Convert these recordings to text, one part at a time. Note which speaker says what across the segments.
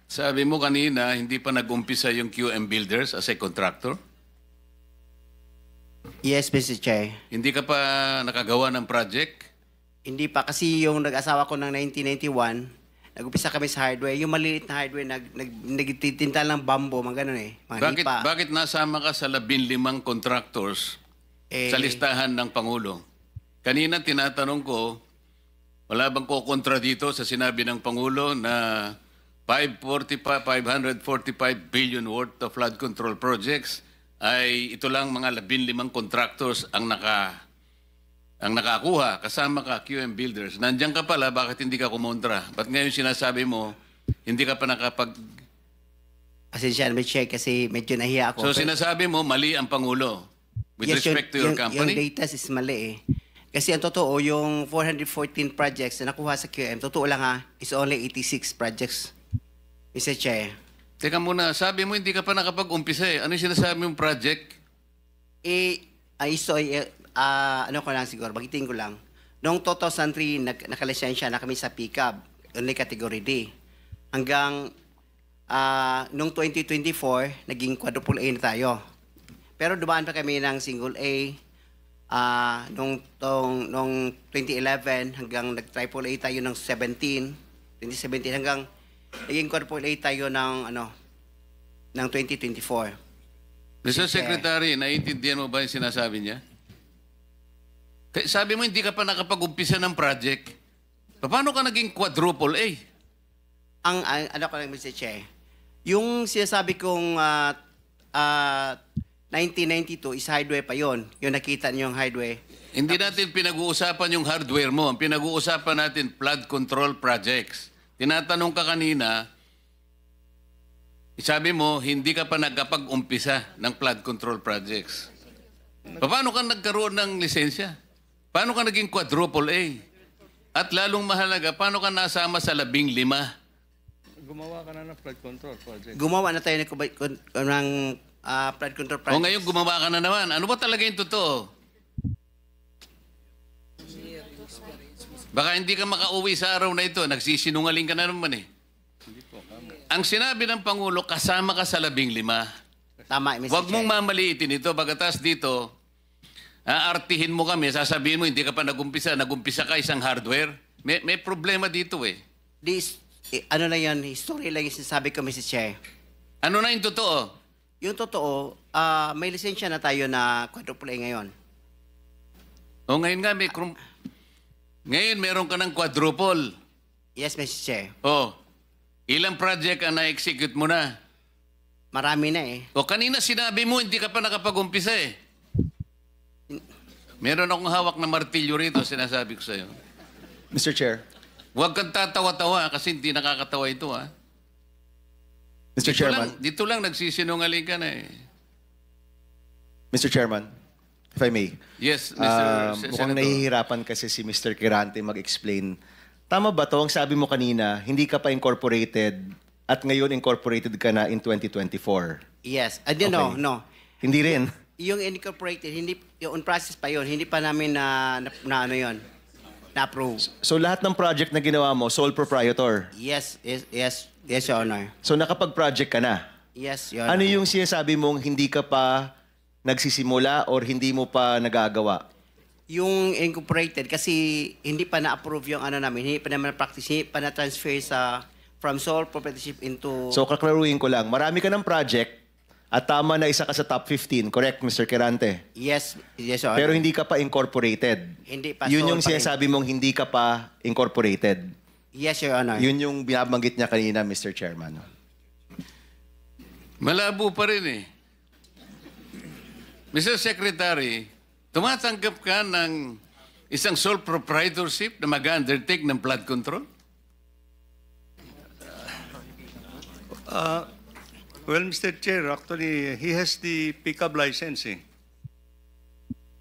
Speaker 1: Sabi mo kanina, hindi pa nag-umpisa yung QM Builders as a contractor?
Speaker 2: Yes, Mr. Chair.
Speaker 1: Hindi ka pa nakagawa ng project?
Speaker 2: Hindi pa kasi yung nag-asawa ko ng 1991, nag-upisa kami sa hardware. Yung maliliit na hardware, nagtitinta ng bambo, mga ganun eh. Mga lipa.
Speaker 1: Bakit nasama ka sa 15 contractors sa listahan ng Pangulo? Kanina tinatanong ko, wala bang kukontra dito sa sinabi ng Pangulo na 545 billion worth of flood control projects ay ito lang mga 15 contractors ang nakakuha, kasama ka, QM Builders. Nandiyan ka pala, bakit hindi ka kumontra? Ba't ngayon sinasabi mo, hindi ka pa nakapag...
Speaker 2: Pasensya, Mr. Chair, kasi medyo nahiya ako.
Speaker 1: So sinasabi mo, mali ang Pangulo with
Speaker 2: Yes,
Speaker 1: respect to your company?
Speaker 2: Yung data is mali eh. Kasi ang totoo, yung 414 projects na nakuha sa QM, totoo lang ha, is only 86 projects. Mr. Chair.
Speaker 1: Teka muna, sabi mo hindi ka pa nakapag-umpisa eh. Ano yung sinasabi mong project?
Speaker 2: Ano ko lang siguro, bagitin ko lang. Noong 2003, nakalisensya na kami sa pickup, only category D. Hanggang noong 2024, naging quadruple A na tayo. Pero dumaan pa kami ng single A, noong 2011 hanggang nag-triple A tayo ng 2017 hanggang naging quadruple A tayo ng 2024.
Speaker 1: Mr. Secretary, naiintindihan mo ba yung sinasabi niya? Sabi mo hindi ka pa nakapag-umpisa ng project. Paano ka naging quadruple A?
Speaker 2: Ano ko lang, Mr. Che, yung sinasabi kong 1992 is hardware pa yon. Yung nakita niyo yung hardware.
Speaker 1: Hindi natin pinag-uusapan yung hardware mo. Ang pinag-uusapan natin, flood control projects. Tinatanong ka kanina, sabi mo, hindi ka pa nagkapag-umpisa ng flood control projects. Paano ka nagkaroon ng lisensya? Paano ka naging quadruple A? At lalong mahalaga, paano ka nasama sa 15?
Speaker 3: Gumawa ka na ng flood control project.
Speaker 2: Gumawa na tayo ng flood control project.
Speaker 1: O ngayon gumawa ka na naman. Ano ba talaga yung totoo? Baka hindi ka makauwi sa araw na ito. Nagsisinungaling ka na naman eh. Ang sinabi ng Pangulo, kasama ka sa 15.
Speaker 2: Tama, Mr.
Speaker 1: Huwag
Speaker 2: Che.
Speaker 1: mong mamaliitin ito. Pagkatas dito, aartihin mo kami, sasabihin mo, hindi ka pa nagumpisa ka isang hardware. May problema dito eh.
Speaker 2: Ano na yan, history lang yung sinasabi ko, Mr. Che.
Speaker 1: Ano na yung totoo?
Speaker 2: Yung totoo, may lisensya na tayo na quadruple A ngayon.
Speaker 1: O ngayon nga, ngayon meron ka ng quadruple.
Speaker 2: Yes, Mr. Che.
Speaker 1: O, ilang project ang na-execute mo na?
Speaker 2: Marami na eh.
Speaker 1: O kanina sinabi mo, hindi ka pa nakapag-umpisa eh. Meron akong hawak na martilyo rito, sinasabi ko sa'yo.
Speaker 4: Mr. Chair.
Speaker 1: Huwag kang tatawa-tawa kasi hindi nakakatawa ito ha.
Speaker 4: Mr. Chairman.
Speaker 1: Dito lang nagsisinungaling ka na eh.
Speaker 4: Mr. Chairman, if I may.
Speaker 1: Yes, Mr.
Speaker 4: Mukhang
Speaker 1: Senator.
Speaker 4: nahihirapan kasi si Mr. Quirante mag-explain. Tama ba to? Ang sabi mo kanina, hindi ka pa incorporated at ngayon incorporated ka na in 2024.
Speaker 2: Yes.
Speaker 4: Okay.
Speaker 2: No.
Speaker 4: Hindi rin.
Speaker 2: Yung incorporated, yung on process pa yon, hindi pa namin na-approve.
Speaker 4: So lahat ng project na ginawa mo, sole proprietor.
Speaker 2: Yes, Your Honor.
Speaker 4: So nakapag-project ka na.
Speaker 2: Yes, Your Honor.
Speaker 4: Ano yung sinasabi mong hindi ka pa nagsisimula or hindi mo pa nagagawa?
Speaker 2: Yung incorporated, kasi hindi pa na-approve yung namin, hindi pa naman na-practice, hindi pa na-transfer from sole proprietorship into...
Speaker 4: So kaklaruhin ko lang, marami ka ng project at tama na isa ka sa top 15, correct, Mr. Quirante?
Speaker 2: Yes, Your Honor.
Speaker 4: Pero hindi ka pa incorporated.
Speaker 2: Hindi pa.
Speaker 4: Yun
Speaker 2: sole
Speaker 4: yung
Speaker 2: pa rin.
Speaker 4: sinasabi mong hindi ka pa incorporated.
Speaker 2: Yes, Your Honor.
Speaker 4: Yun yung binabanggit niya kanina, Mr. Chairman.
Speaker 1: Malabo pa rin eh. Mr. Secretary, tumatanggap ka ng isang sole proprietorship na mag-undertake ng flood control?
Speaker 3: Well, Mr. Chair, actually, he has the pickup license.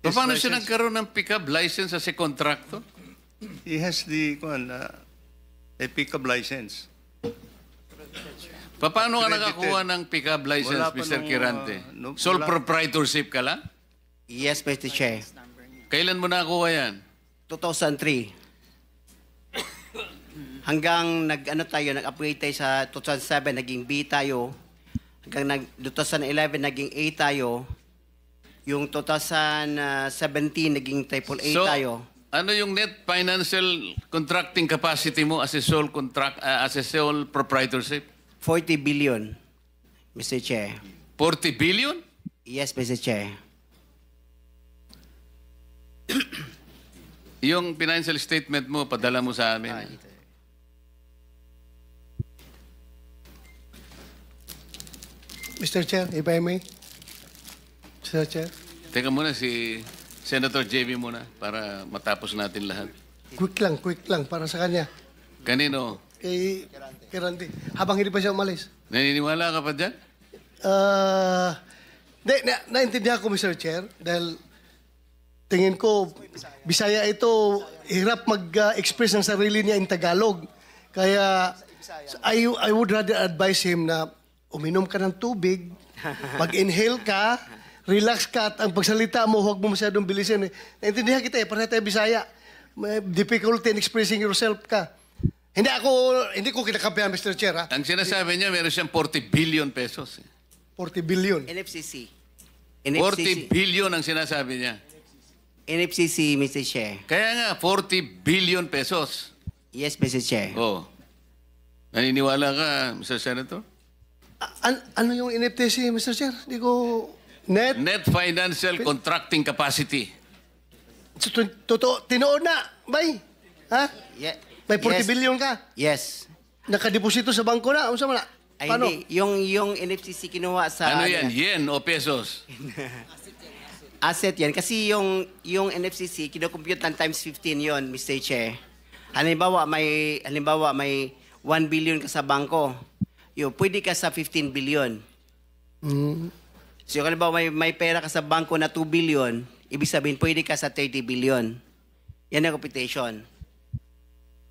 Speaker 1: Paano siya nagkaroon ng pick-up license as a contractor?
Speaker 3: He has the a pickup license.
Speaker 1: Paano ka nakakuha ng pick-up license,
Speaker 3: Wala pa
Speaker 1: Mr.
Speaker 3: nung,
Speaker 1: Quirante?
Speaker 3: no,
Speaker 1: Sole
Speaker 3: wala.
Speaker 1: proprietorship ka lang?
Speaker 2: Yes, Mr. Chair.
Speaker 1: Kailan mo nakakuha yan?
Speaker 2: 2003. hanggang nag-upgrade tayo sa 2007, naging B tayo. Hanggang 2011, naging A tayo. Yung 2017, naging triple A tayo.
Speaker 1: Ano yung net financial contracting capacity mo as a sole proprietorship?
Speaker 2: 40 billion, Mr. Chair.
Speaker 1: 40 billion?
Speaker 2: Yes, Mr. Chair.
Speaker 1: Yung financial statement mo, padala mo sa amin.
Speaker 5: Mr. Chair, if I may. Mr. Chair,
Speaker 1: Teka muna, si Senator JB muna para matapos natin lahat.
Speaker 5: quick lang para sa kanya.
Speaker 1: Kanino?
Speaker 5: Kay Randy. Habang hindi pa siya umalis.
Speaker 1: Naniniwala ka pa dyan?
Speaker 5: Naintindihan ko, Mr. Chair, dahil tingin ko, Bisaya ito, hirap mag-express ng sarili niya in Tagalog. Kaya, I would rather advise him na uminom ka ng tubig, mag-inhale ka, relax ka, at ang pagsalita mo, huwag mo masyadong bilisin. Naintindihan kita para tayo Bisaya. May difficulty in expressing yourself ka. Hindi ko kinakampihan, Mr. Chair, ha?
Speaker 1: Ang sinasabi niya, meron siyang 40 billion pesos.
Speaker 5: 40 billion.
Speaker 2: NFCC.
Speaker 1: 40 billion ang sinasabi niya.
Speaker 2: NFCC, Mr. Chair.
Speaker 1: Kaya nga, 40 billion pesos.
Speaker 2: Yes, Mr. Chair.
Speaker 1: Oh. Naniniwala ka, Mr. Senator?
Speaker 5: Ano yung NFTC, Mr. Chair? Hindi ko... Net?
Speaker 1: Net financial contracting capacity.
Speaker 5: Totoo, tinoon na, bay. Ha?
Speaker 2: Yeah.
Speaker 5: May 40
Speaker 2: Yes.
Speaker 5: billion ka.
Speaker 2: Yes.
Speaker 5: Nakadeposito sa bangko na. Ano sa mana?
Speaker 2: Ay,
Speaker 5: Paano?
Speaker 2: hindi. Yung NFCC kinuha sa...
Speaker 1: Ano yan? Yen o pesos?
Speaker 2: Asset yan. Kasi yung NFCC, kinocompute ng times 15 yon, Mr. Chair. Halimbawa, may 1 billion ka sa bangko. Pwede ka sa 15 billion. So, halimbawa, may pera ka sa bangko na 2 billion, ibig sabihin, pwede ka sa 30 billion. Yan ang computation.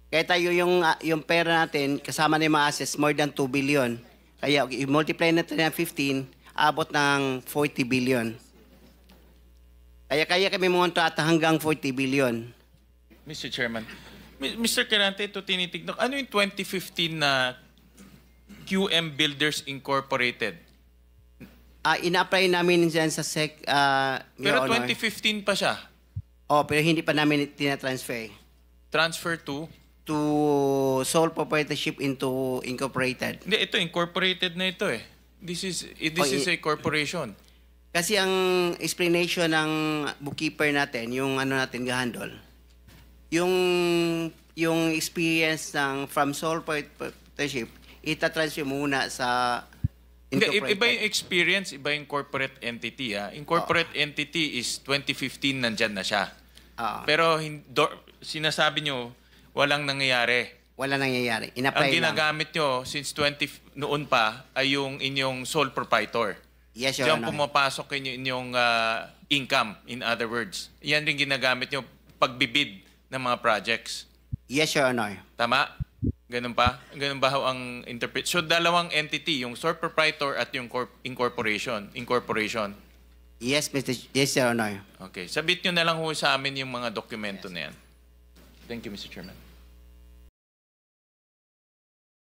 Speaker 2: Kaya tayo yung pera natin, kasama na yung mga assets, more than 2 billion. Kaya, i-multiply natin ng 15, abot ng 40 billion. Kaya kami monta at hanggang 40 billion.
Speaker 6: Mr. Chairman, Mr. Quirante, ito tinitignan. Ano yung 2015 na QM Builders Incorporated?
Speaker 2: Ina-apply namin dyan sa SEC,
Speaker 6: Pero
Speaker 2: Your Honor.
Speaker 6: 2015 pa siya.
Speaker 2: Pero hindi pa namin tinatransfer
Speaker 6: Transfer to?
Speaker 2: to sole proprietorship into incorporated.
Speaker 6: Hindi, ito, incorporated na ito eh. This is a corporation.
Speaker 2: Kasi ang explanation ng bookkeeper natin, yung natin gahandol, yung experience from sole proprietorship, itatransfer muna sa
Speaker 6: Hindi,
Speaker 2: incorporated.
Speaker 6: iba yung experience, iba yung corporate entity. Incorporate entity is 2015 nandyan na siya. Pero sinasabi nyo, walang nangyayari.
Speaker 2: Wala nangyayari.
Speaker 6: Ang
Speaker 2: Ina-apply lang.
Speaker 6: ginagamit nyo since noon pa ay yung inyong sole proprietor.
Speaker 2: Yes, Your
Speaker 6: Diyan
Speaker 2: Honor.
Speaker 6: pumapasok inyong income, in other words. Yan rin ginagamit nyo pagbibid ng mga projects.
Speaker 2: Yes, Your Honor.
Speaker 6: Tama? Ganun pa? Ganun ba ang interpret? So, dalawang entity, yung sole proprietor at yung incorporation.
Speaker 2: Yes, Yes, Your Honor.
Speaker 6: Okay. Sabit nyo na lang ho sa amin yung mga dokumento na yan. Thank you, Mr. Chairman.